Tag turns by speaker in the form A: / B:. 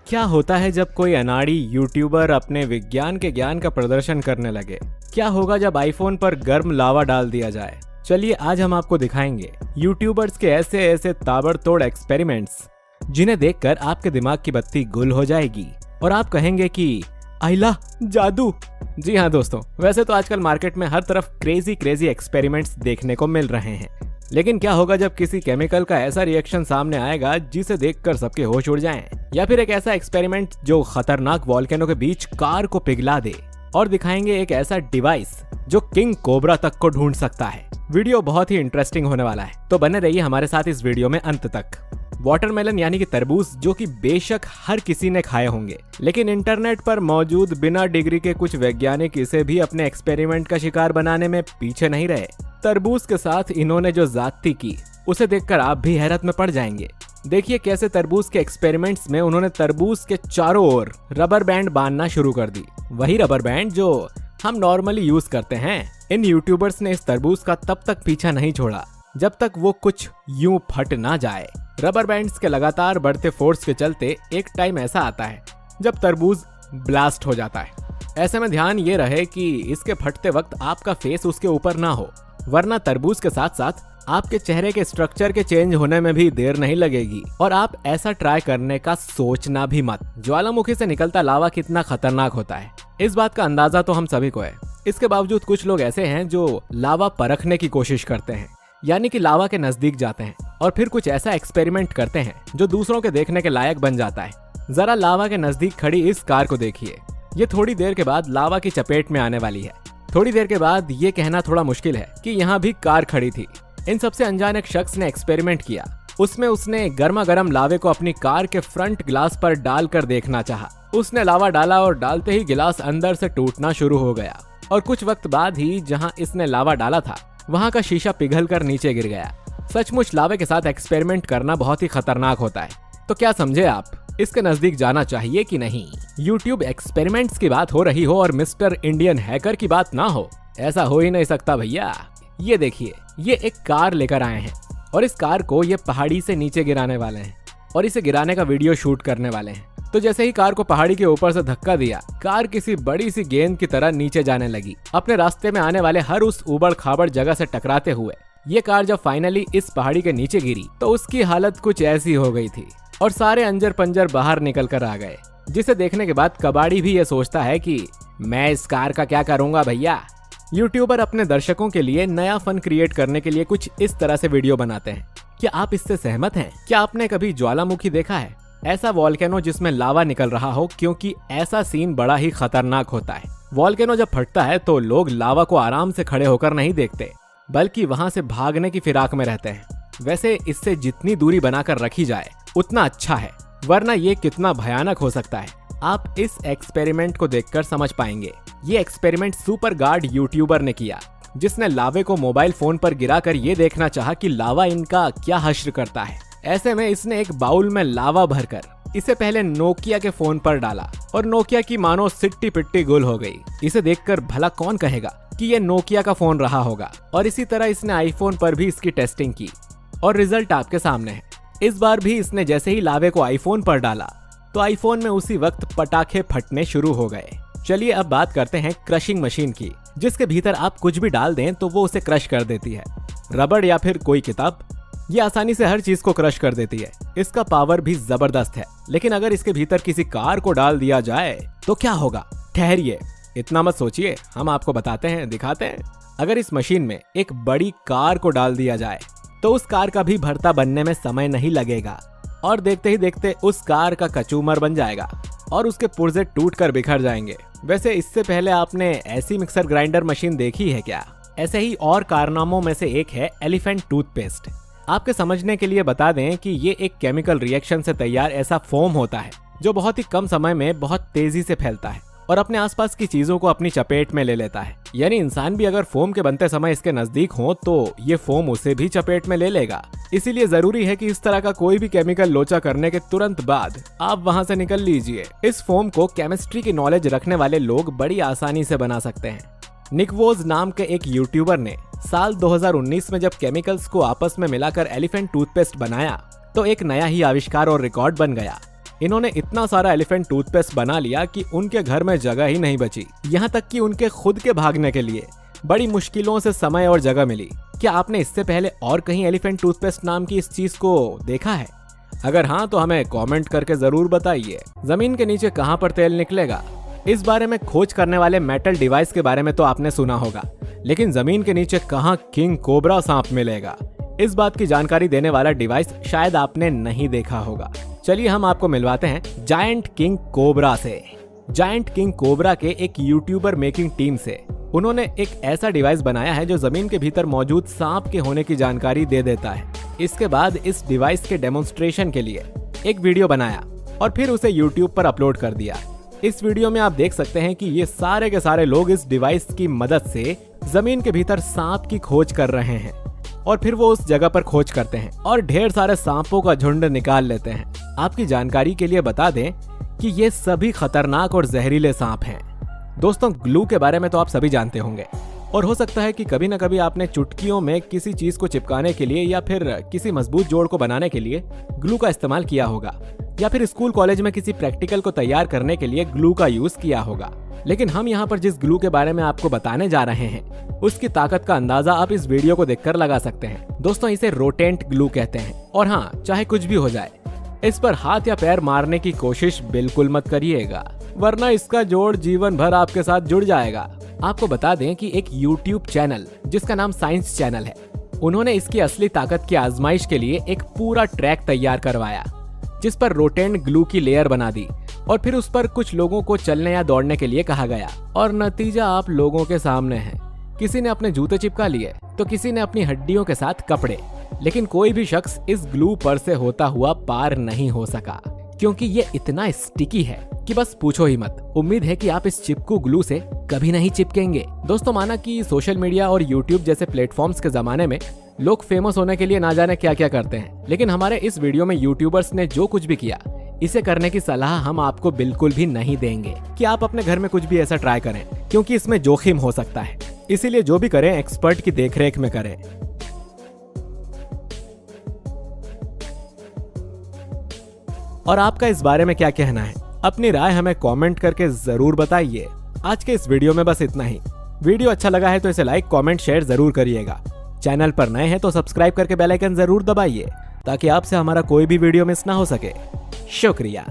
A: क्या होता है जब कोई अनाड़ी यूट्यूबर अपने विज्ञान के ज्ञान का प्रदर्शन करने लगे? क्या होगा जब आईफोन पर गर्म लावा डाल दिया जाए? चलिए आज हम आपको दिखाएंगे यूट्यूबर्स के ऐसे ऐसे ताबड़तोड़ एक्सपेरिमेंट्स जिन्हें देखकर आपके दिमाग की बत्ती गुल हो जाएगी और आप कहेंगे कि आइला जादू। जी हाँ दोस्तों, वैसे तो आजकल मार्केट में हर तरफ क्रेजी एक्सपेरिमेंट्स देखने को मिल रहे हैं, लेकिन क्या होगा जब किसी केमिकल का ऐसा रिएक्शन सामने आएगा जिसे देखकर सबके होश उड़ जाएं? या फिर एक ऐसा एक्सपेरिमेंट जो खतरनाक वॉल्केनो के बीच कार को पिघला दे और दिखाएंगे एक ऐसा डिवाइस जो किंग कोबरा तक को ढूंढ सकता है। वीडियो बहुत ही इंटरेस्टिंग होने वाला है, तो बने रहिए हमारे साथ इस वीडियो में अंत तक। वाटरमेलन यानी कि तरबूज, जो कि बेशक हर किसी ने खाए होंगे, लेकिन इंटरनेट पर मौजूद बिना डिग्री के कुछ वैज्ञानिक इसे भी अपने एक्सपेरिमेंट का शिकार बनाने में पीछे नहीं रहे। तरबूज के साथ इन्होंने जो ज्यादती की उसे देखकर आप भी हैरत में पड़ जाएंगे। देखिए कैसे तरबूज के एक्सपेरिमेंट्स में उन्होंने तरबूज के चारों ओर रबर बैंड बांधना शुरू कर दी, वही रबर बैंड जो हम नॉर्मली यूज करते हैं। इन यूट्यूबर्स ने इस तरबूज का तब तक पीछा नहीं छोड़ा जब तक वो कुछ यूं फट ना जाए। रबर बैंड्स के लगातार बढ़ते फोर्स के चलते एक टाइम ऐसा आता है जब तरबूज ब्लास्ट हो जाता है। ऐसे में ध्यान ये रहे कि इसके फटते वक्त आपका फेस उसके ऊपर ना हो, वरना तरबूज के साथ साथ आपके चेहरे के स्ट्रक्चर के चेंज होने में भी देर नहीं लगेगी और आप ऐसा ट्राई करने का सोचना भी मत। ज्वालामुखी से निकलता लावा कितना खतरनाक होता है, इस बात का अंदाजा तो हम सभी को है। इसके बावजूद कुछ लोग ऐसे हैं जो लावा परखने की कोशिश करते हैं, यानी कि लावा के नजदीक जाते हैं और फिर कुछ ऐसा एक्सपेरिमेंट करते हैं जो दूसरों के देखने के लायक बन जाता है। जरा लावा के नजदीक खड़ी इस कार को देखिए, ये थोड़ी देर के बाद लावा की चपेट में आने वाली है। थोड़ी देर के बाद ये कहना थोड़ा मुश्किल है कि यहाँ भी कार खड़ी थी। इन सबसे अनजान एक शख्स ने एक्सपेरिमेंट किया। उसमें उसने गर्मा गर्म लावे को अपनी कार के फ्रंट ग्लास पर डालकर देखना चाहा। उसने लावा डाला और डालते ही गिलास अंदर से टूटना शुरू हो गया और कुछ वक्त बाद ही जहाँ इसने लावा डाला था वहाँ का शीशा पिघलकर नीचे गिर गया। सचमुच लावे के साथ एक्सपेरिमेंट करना बहुत ही खतरनाक होता है। तो क्या समझे आप, इसके नजदीक जाना चाहिए कि नहीं? यूट्यूब एक्सपेरिमेंट्स की बात हो रही हो और मिस्टर इंडियन हैकर की बात ना हो, ऐसा हो ही नहीं सकता भैया। ये देखिए, ये एक कार लेकर आए हैं और इस कार को ये पहाड़ी से नीचे गिराने वाले हैं और इसे गिराने का वीडियो शूट करने वाले हैं। तो जैसे ही कार को पहाड़ी के ऊपर से धक्का दिया, कार किसी बड़ी सी गेंद की तरह नीचे जाने लगी, अपने रास्ते में आने वाले हर उस उबड़ खाबड़ जगह से टकराते हुए। ये कार जब फाइनली इस पहाड़ी के नीचे गिरी तो उसकी हालत कुछ ऐसी हो गई थी और सारे अंजर पंजर बाहर निकल कर आ गए, जिसे देखने के बाद कबाड़ी भी ये सोचता है कि मैं इस कार का क्या करूंगा भैया। यूट्यूबर अपने दर्शकों के लिए नया फन क्रिएट करने के लिए कुछ इस तरह से वीडियो बनाते हैं। क्या आप इससे सहमत हैं? क्या आपने कभी ज्वालामुखी देखा है, ऐसा वॉल्केनो जिसमें लावा निकल रहा हो? क्योंकि ऐसा सीन बड़ा ही खतरनाक होता है। वॉल्केनो जब फटता है तो लोग लावा को आराम से खड़े होकर नहीं देखते, बल्कि वहां से भागने की फिराक में रहते हैं। वैसे इससे जितनी दूरी बनाकर रखी जाए उतना अच्छा है, वरना ये कितना भयानक हो सकता है आप इस एक्सपेरिमेंट को देखकर समझ पाएंगे। ये एक्सपेरिमेंट सुपर गार्ड यूट्यूबर ने किया, जिसने लावे को मोबाइल फोन पर गिराकर ये देखना चाहा कि लावा इनका क्या हश्र करता है। ऐसे में इसने एक बाउल में लावा भरकर इसे पहले नोकिया के फोन पर डाला और नोकिया की मानो सिट्टी पिट्टी गुल हो गई। इसे देखकर भला कौन कहेगा कि ये नोकिया का फोन रहा होगा। और इसी तरह इसने आईफोन पर भी इसकी टेस्टिंग की और रिजल्ट आपके सामने है। इस बार भी इसने जैसे ही लावे को आईफोन पर डाला तो आईफोन में उसी वक्त पटाखे फटने शुरू हो गए। चलिए अब बात करते हैं क्रशिंग मशीन की, जिसके भीतर आप कुछ भी डाल दें तो वो उसे क्रश कर देती है। रबड़ या फिर कोई किताब, ये आसानी से हर चीज को क्रश कर देती है। इसका पावर भी जबरदस्त है, लेकिन अगर इसके भीतर किसी कार को डाल दिया जाए तो क्या होगा? ठहरिए, इतना मत सोचिए, हम आपको बताते हैं, दिखाते हैं। अगर इस मशीन में एक बड़ी कार को डाल दिया जाए तो उस कार का भी भरता बनने में समय नहीं लगेगा और देखते ही देखते उस कार का कचूमर बन जाएगा और उसके पुर्जे टूट कर बिखर जाएंगे। वैसे इससे पहले आपने ऐसी मिक्सर ग्राइंडर मशीन देखी है क्या? ऐसे ही और कारनामों में से एक है एलिफेंट टूथपेस्ट। आपके समझने के लिए बता दें कि ये एक केमिकल रिएक्शन से तैयार ऐसा फोम होता है जो बहुत ही कम समय में बहुत तेजी से फैलता है और अपने आसपास की चीजों को अपनी चपेट में ले लेता है। यानी इंसान भी अगर फोम के बनते समय इसके नजदीक हो तो ये फोम उसे भी चपेट में ले लेगा। इसीलिए जरूरी है कि इस तरह का कोई भी केमिकल लोचा करने के तुरंत बाद आप वहां से निकल लीजिए। इस फोम को केमिस्ट्री की नॉलेज रखने वाले लोग बड़ी आसानी से बना सकते हैं। निक वोज नाम के एक यूट्यूबर ने साल 2019 में जब केमिकल्स को आपस में मिलाकर एलिफेंट टूथपेस्ट बनाया तो एक नया ही आविष्कार और रिकॉर्ड बन गया। इन्होंने इतना सारा एलिफेंट टूथपेस्ट बना लिया कि उनके घर में जगह ही नहीं बची। यहाँ तक कि उनके खुद के भागने के लिए बड़ी मुश्किलों से समय और जगह मिली। क्या आपने इससे पहले और कहीं एलिफेंट टूथपेस्ट नाम की इस चीज को देखा है? अगर हाँ तो हमें कमेंट करके जरूर बताइए। जमीन के नीचे कहाँ पर तेल निकलेगा, इस बारे में खोज करने वाले मेटल डिवाइस के बारे में तो आपने सुना होगा, लेकिन जमीन के नीचे कहाँ किंग कोबरा सांप मिलेगा, इस बात की जानकारी देने वाला डिवाइस शायद आपने नहीं देखा होगा। चलिए हम आपको मिलवाते हैं जायंट किंग कोबरा से। जायंट किंग कोबरा के एक यूट्यूबर मेकिंग टीम से। उन्होंने एक ऐसा डिवाइस बनाया है जो जमीन के भीतर मौजूद सांप के होने की जानकारी दे देता है। इसके बाद इस डिवाइस के डेमोन्स्ट्रेशन के लिए एक वीडियो बनाया और फिर उसे यूट्यूब पर अपलोड कर दिया। इस वीडियो में आप देख सकते हैं कि ये सारे के सारे लोग इस डिवाइस की मदद से जमीन के भीतर सांप की खोज कर रहे हैं और फिर वो उस जगह पर खोज करते हैं और ढेर सारे सांपों का झुंड निकाल लेते हैं। आपकी जानकारी के लिए बता दें कि ये सभी खतरनाक और जहरीले सांप हैं। दोस्तों, ग्लू के बारे में तो आप सभी जानते होंगे और हो सकता है कि कभी न कभी आपने चुटकियों में किसी चीज को चिपकाने के लिए या फिर किसी मजबूत जोड़ को बनाने के लिए ग्लू का इस्तेमाल किया होगा, या फिर स्कूल कॉलेज में किसी प्रैक्टिकल को तैयार करने के लिए ग्लू का यूज किया होगा। लेकिन हम यहाँ पर जिस ग्लू के बारे में आपको बताने जा रहे हैं उसकी ताकत का अंदाजा आप इस वीडियो को देखकर लगा सकते हैं। दोस्तों, इसे रोटेंट ग्लू कहते हैं और हाँ, चाहे कुछ भी हो जाए, इस पर हाथ या पैर मारने की कोशिश बिल्कुल मत करिएगा, वरना इसका जोड़ जीवन भर आपके साथ जुड़ जाएगा। आपको बता दें कि एक YouTube चैनल जिसका नाम साइंस चैनल है, उन्होंने इसकी असली ताकत की आजमाइश के लिए एक पूरा ट्रैक तैयार करवाया जिस पर रोटेंट ग्लू की लेयर बना दी और फिर उस पर कुछ लोगों को चलने या दौड़ने के लिए कहा गया और नतीजा आप लोगों के सामने है। किसी ने अपने जूते चिपका लिए तो किसी ने अपनी हड्डियों के साथ कपड़े, लेकिन कोई भी शख्स इस ग्लू पर से होता हुआ पार नहीं हो सका क्योंकि ये इतना स्टिकी है कि बस पूछो ही मत। उम्मीद है कि आप इस चिपकू ग्लू से कभी नहीं चिपकेंगे। दोस्तों, माना कि सोशल मीडिया और यूट्यूब जैसे प्लेटफॉर्म्स के जमाने में लोग फेमस होने के लिए ना जाने क्या क्या करते हैं, लेकिन हमारे इस वीडियो में यूट्यूबर्स ने जो कुछ भी किया, इसे करने की सलाह हम आपको बिल्कुल भी नहीं देंगे कि आप अपने घर में कुछ भी ऐसा ट्राई करें, क्योंकि इसमें जोखिम हो सकता है। इसीलिए जो भी करें एक्सपर्ट की देखरेख में करें। और आपका इस बारे में क्या कहना है? अपनी राय हमें कमेंट करके जरूर बताइए। आज के इस वीडियो में बस इतना ही। वीडियो अच्छा लगा है तो इसे लाइक, कमेंट, शेयर जरूर करिएगा। चैनल पर नए हैं तो सब्सक्राइब करके बेल आइकन जरूर दबाइए ताकि आपसे हमारा कोई भी वीडियो मिस ना हो सके। शुक्रिया।